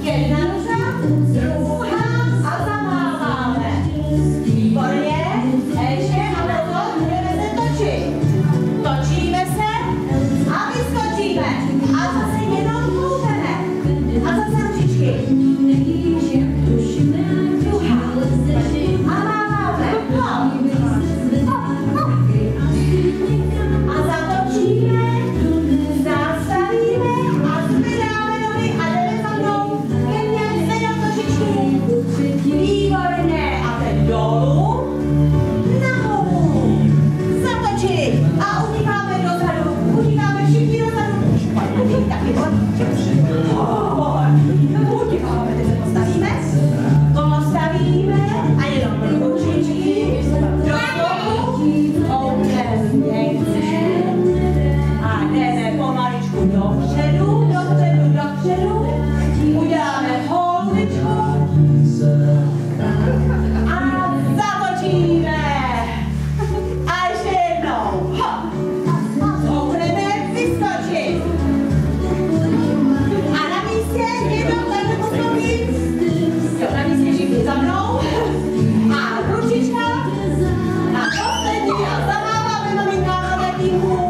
Jedna ruka, druhá a zamáváme. Výborně. Ještě a potom budeme se točit. Točíme se a vyskočíme. A zase jenom půjdeme. A zase ručičky. Druhá. A máváme. A zatočíme, zastavíme a zvedáme nohy a jdeme za mnou. Ke mně zvedám trošičku. Výborně. A teď dolů, nahoru. Zatočit. A utíkáme dozadu. Utíkáme všichni dozadu. Taky utíkáme, teď se postavíme. Postavíme a jenom ručičky do boku. A jdeme pomaličku dopředu. Uděláme holvičku. A zatočíme. A ještě jednou. Budeme vyskočit. A na místě jednou takhle postavím. Jo, na místě všichni za mnou. A ručička. A poslední a zamáváme maminkám na letínku.